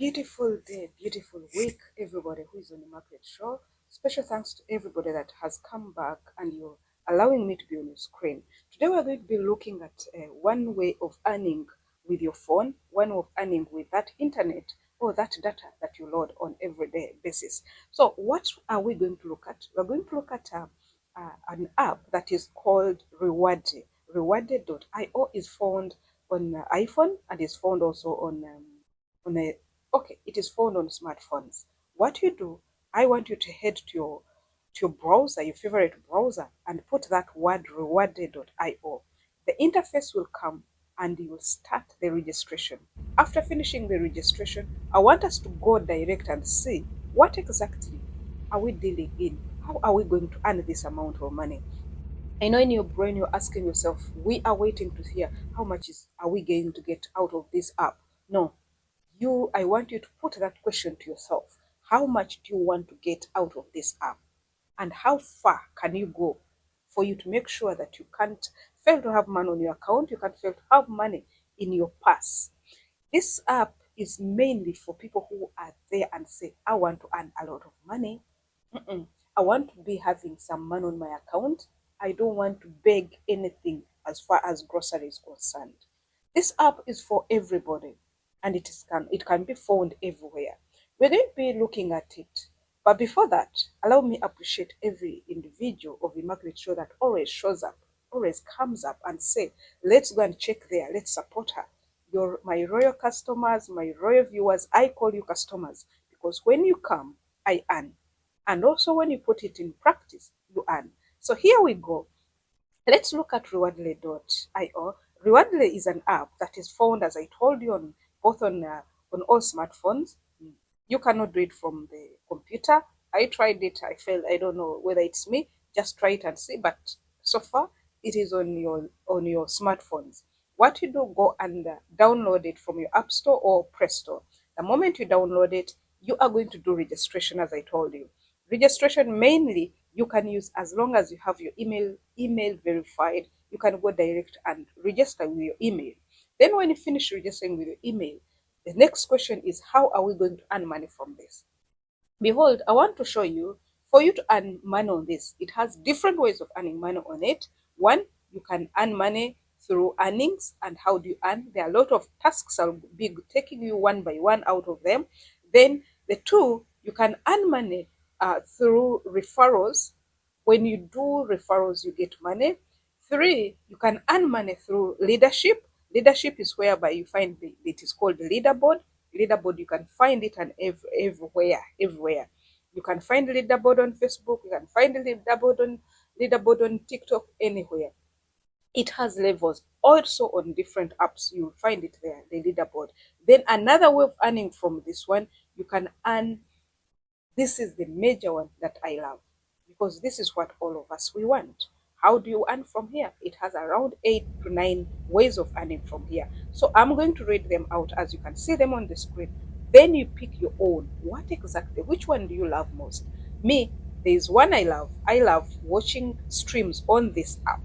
Beautiful day, beautiful week, everybody who is on the market show. Special thanks to everybody that has come back and you're allowing me to be on your screen. Today we're going to be looking at one way of earning with your phone, one way of earning with that internet or that data that you load on everyday basis. So what are we going to look at? We're going to look at an app that is called Rewardy. Rewardy.io is found on iPhone and is found also on a okay, it is found on smartphones. What you do, I want you to head to your browser, your favorite browser, and put that word rewardy.io. The interface will come and you will start the registration. After finishing the registration, I want us to go direct and see what exactly are we dealing in? How are we going to earn this amount of money? I know in your brain you're asking yourself, we are waiting to hear how much are we going to get out of this app? No, I want you to put that question to yourself. How much do you want to get out of this app? And how far can you go for you to make sure that you can't fail to have money on your account, you can't fail to have money in your purse? This app is mainly for people who are there and say, I want to earn a lot of money. I want to be having some money on my account. I don't want to beg anything as far as grocery is concerned. This app is for everybody and it can be found everywhere. We're going to be looking at it. But before that, allow me appreciate every individual of Immaculate Show that always shows up, always comes up and say, let's go and check there, let's support her. You're my royal customers, my royal viewers. I call you customers because when you come, I earn. And also when you put it in practice, you earn. So here we go. Let's look at Rewardly.io. Rewardly is an app that is found, as I told you, on both on all smartphones. You cannot do it from the computer. I tried it. I failed. I don't know whether it's me. Just try it and see. But so far, it is on your smartphones. What you do, go and download it from your App Store or Play Store. The moment you download it, you are going to do registration, as I told you. Registration mainly you can use as long as you have your email verified. You can go direct and register with your email. Then when you finish registering with your email, the next question is, how are we going to earn money from this? Behold, I want to show you, for you to earn money on this, it has different ways of earning money on it. One, you can earn money through earnings. And how do you earn? There are a lot of tasks I'll be taking you one by one out of them. Then the two, you can earn money through referrals. When you do referrals, you get money. Three, you can earn money through leadership. Leadership is whereby you find it is called the leaderboard. Leaderboard, you can find it and everywhere. You can find the leaderboard on Facebook. You can find the leaderboard on TikTok, anywhere. It has levels. Also on different apps, you'll find it there, the leaderboard. Then another way of earning from this one, you can earn. This is the major one that I love because this is what all of us we want. How do you earn from here? It has around 8 to 9 ways of earning from here. So I'm going to read them out as you can see them on the screen. Then you pick your own. What exactly? Which one do you love most? Me, there is one I love. I love watching streams on this app.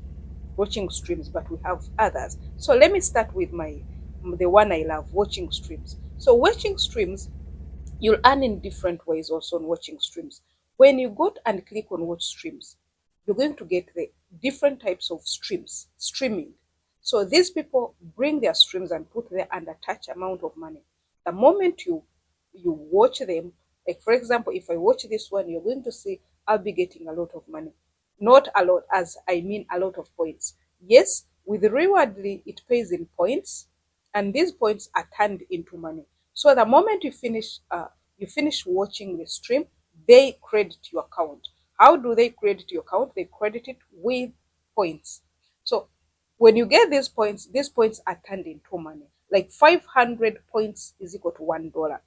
Watching streams, but we have others. So let me start with the one I love, watching streams. So watching streams, you'll earn in different ways also on watching streams. When you go and click on watch streams, you're going to get the different types of streaming. So these people bring their streams and put there and attach amount of money. The moment you watch them, like for example, if I watch this one, you're going to see I'll be getting a lot of money. Not a lot, as I mean a lot of points. Yes, with Rewardly, it pays in points, and these points are turned into money. So the moment you finish watching the stream, they credit your account. How do they credit your account? They credit it with points. So when you get these points are turned into money. Like 500 points is equal to $1.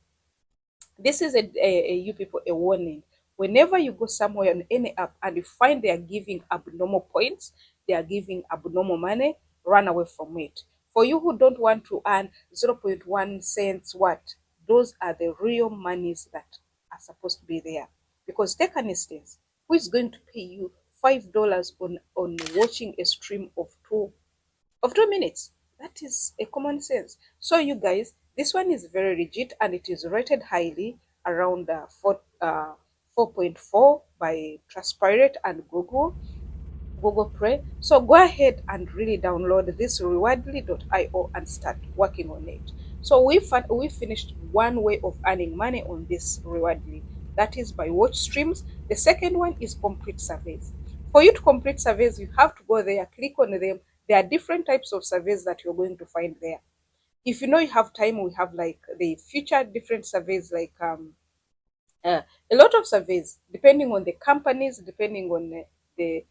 This is you people a warning. Whenever you go somewhere on any app and you find they are giving abnormal points, they are giving abnormal money, run away from it. For you who don't want to earn 0.1 cents, those are the real monies that are supposed to be there. Because take an instance, who is going to pay you $5 on watching a stream of 2 minutes? That is a common sense. So you guys, This one is very rigid and it is rated highly, around 4.4 by Transpirate and Google Play. So go ahead and really download this Rewardly.io and start working on it. So we finished one way of earning money on this Rewardly. That is by watch streams. The second one is complete surveys. For you to complete surveys, you have to go there, click on them. There are different types of surveys that you're going to find there. If you know you have time, we have like the future different surveys, like a lot of surveys, depending on the companies, the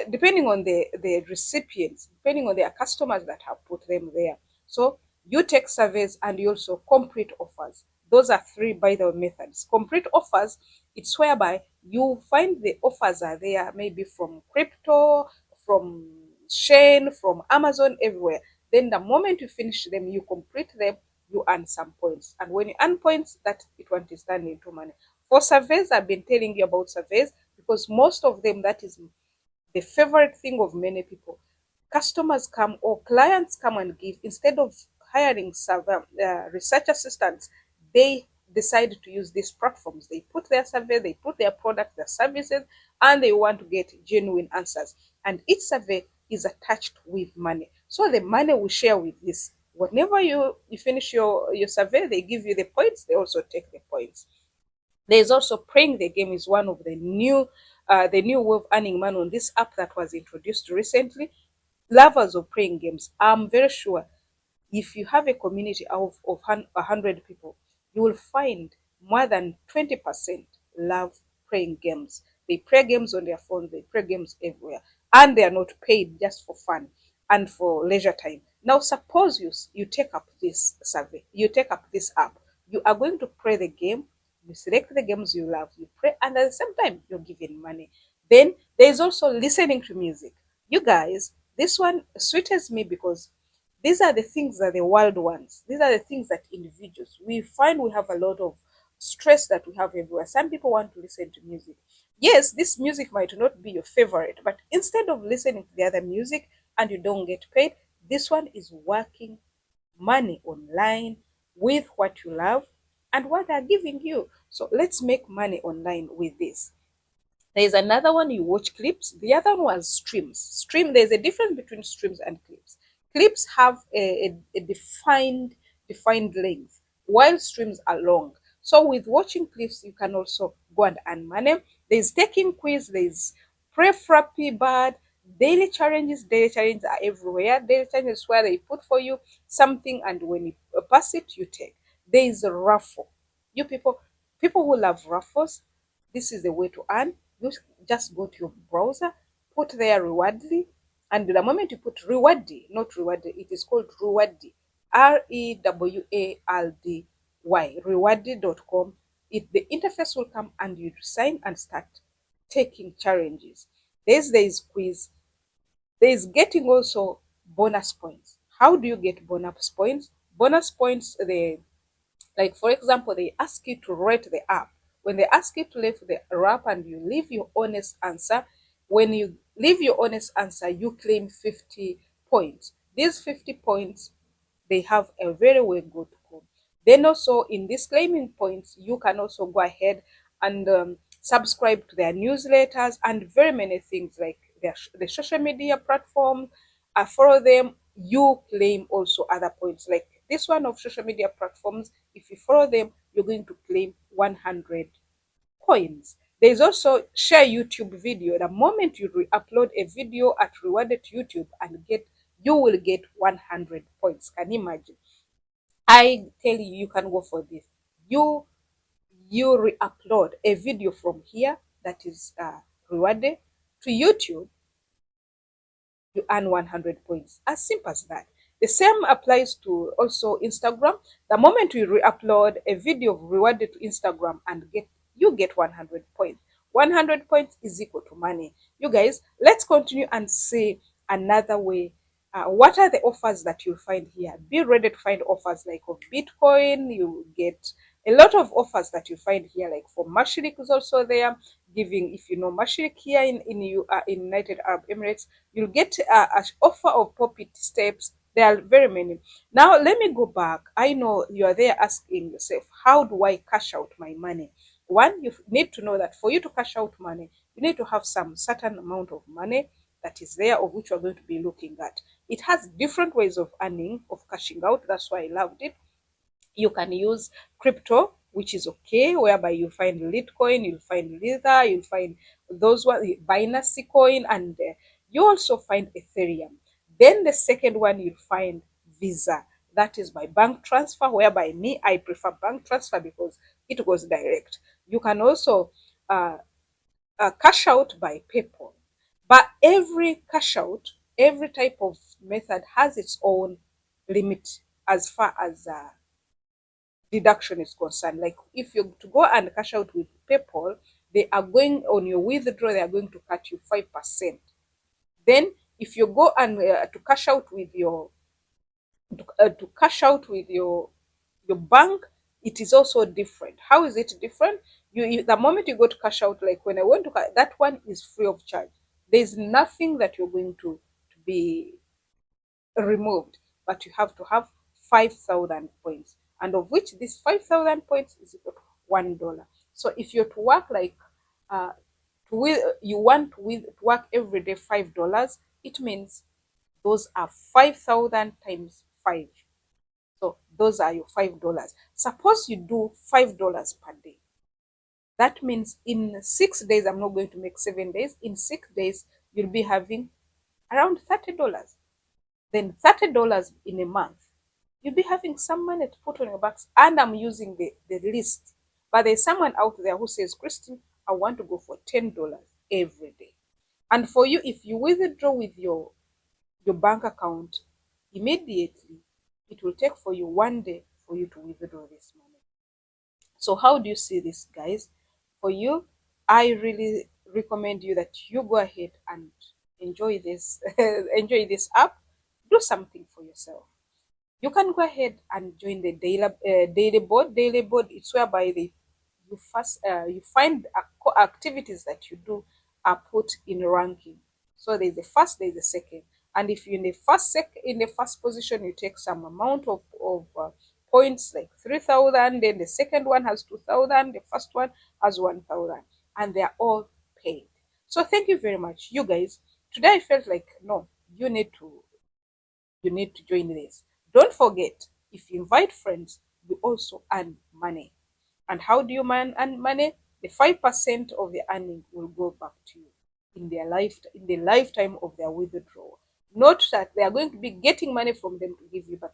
depending on the recipients, depending on their customers that have put them there. So you take surveys and you also complete offers. Those are three, by the methods. Complete offers, it's whereby you find the offers are there, maybe from crypto, from Shane, from Amazon, everywhere. Then the moment you finish them, you complete them, you earn some points. And when you earn points, that it won't turn into money. For surveys, I've been telling you about surveys because most of them, that is the favorite thing of many people. Customers come or clients come and give, instead of hiring research assistants, they decide to use these platforms. They put their survey, they put their products, their services, and they want to get genuine answers. And each survey is attached with money. So the money will share with this. Whenever you finish your survey, they give you the points, they also take the points. There's also playing the game is one of the new way of earning money on this app that was introduced recently. Lovers of playing games, I'm very sure if you have a community of 100 people, you will find more than 20% love playing games. They play games on their phone, they play games everywhere, and they are not paid, just for fun and for leisure time. Now, suppose you take up this survey, you take up this app, you are going to play the game, you select the games you love, you play, and at the same time, you're giving money. Then there is also listening to music. You guys, this one sweetens me because these are the things that the world wants. These are the things that individuals, we find we have a lot of stress that we have everywhere. Some people want to listen to music. Yes, this music might not be your favorite, but instead of listening to the other music and you don't get paid, this one is working money online with what you love and what they're giving you. So let's make money online with this. There's another one, you watch clips. The other one was streams. There's a difference between streams and clips. Clips have a defined length, while streams are long. So with watching clips, you can also go and earn money. There's taking quiz, there's Pray Frappy Bird, daily challenges. Daily challenges are everywhere. Daily challenges is where they put for you something, and when you pass it, you take. There is a raffle. You people who love raffles, this is the way to earn. You just go to your browser, put there Rewardy, and the moment you put Rewardy, not Rewardy, it is called Rewardy, Rewardy, Rewardy.com. The interface will come and you sign and start taking challenges. There is quiz. There is getting also bonus points. How do you get bonus points? Bonus points, like for example, they ask you to rate the app. When they ask you to leave the app and you leave your honest answer, when you leave your honest answer, you claim 50 points. These 50 points, they have a very, very good code. Then also in these claiming points, you can also go ahead and subscribe to their newsletters and very many things like the social media platform. Follow them, you claim also other points. Like this one of social media platforms, if you follow them, you're going to claim 100 points. There is also share YouTube video. The moment you upload a video at Rewarded YouTube and you will get 100 points. Can you imagine? I tell you, you can go for this. You re-upload a video from here that is rewarded to YouTube, you earn 100 points. As simple as that. The same applies to also Instagram. The moment you re-upload a video rewarded to Instagram and you get 100 points. 100 points is equal to money. You guys, let's continue and see another way. What are the offers that you'll find here? Be ready to find offers like of Bitcoin. You get a lot of offers that you find here, like for Mashrik is also there, giving, if you know Mashrik here in United Arab Emirates, you'll get an offer of Poppy steps There are very many. Now, let me go back. I know you are there asking yourself, how do I cash out my money? One, you need to know that for you to cash out money, you need to have some certain amount of money that is there, of which we're going to be looking at. It has different ways of earning, of cashing out. That's why I loved it. You can use crypto, which is okay, whereby you find Litecoin, you'll find Lether, you'll find those one, Binance coin, and you also find Ethereum. Then the second one, you'll find Visa. That is by bank transfer, whereby me, I prefer bank transfer because it goes direct. You can also uh, cash out by PayPal. But every cash out, every type of method has its own limit as far as deduction is concerned. Like if you to go and cash out with PayPal, they are going on your withdraw, they are going to cut you 5%. Then if you go and to cash out with your to cash out with your bank, it is also different. How is it different? You the moment you go to cash out, like when I went to that one is free of charge. There's nothing that you're going to be removed, but you have to have 5,000 points, and of which this 5,000 points is equal to $1. So if you're to work like you want to work every day $5, it means those are 5,000 times 5. So those are your $5. Suppose you do $5 per day. That means in 6 days, I'm not going to make 7 days. In 6 days, you'll be having around $30. Then $30 in a month, you'll be having some money to put on your backs. And I'm using the list. But there's someone out there who says, Christine, I want to go for $10 every day. And for you, if you withdraw with your bank account immediately, it will take for you 1 day for you to withdraw this money. So how do you see this, guys? For you, I really recommend you that you go ahead and enjoy this enjoy this app. Do something for yourself. You can go ahead and join the daily board. Daily board, it's whereby you find activities that you do are put in ranking. So there's the first, there's the second, and if you're in the in the first position, you take some amount of points like 3,000. Then the second one has 2,000. The first one has 1,000, and they are all paid. So thank you very much, you guys. Today I felt like no, you need to join this. Don't forget, if you invite friends, you also earn money. And how do you earn money? The 5% of the earning will go back to you in the lifetime of their withdrawal. Not that they are going to be getting money from them to give you, but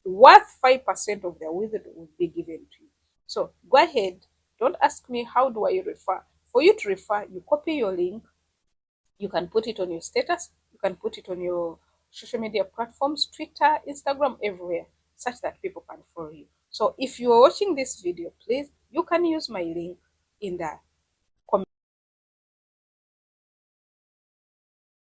worth 5% of their withdrawal will be given to you. So go ahead. Don't ask me how do I refer. For you to refer, you copy your link, you can put it on your status, you can put it on your social media platforms, Twitter, Instagram, everywhere, such that people can follow you. So if you are watching this video, please, you can use my link in the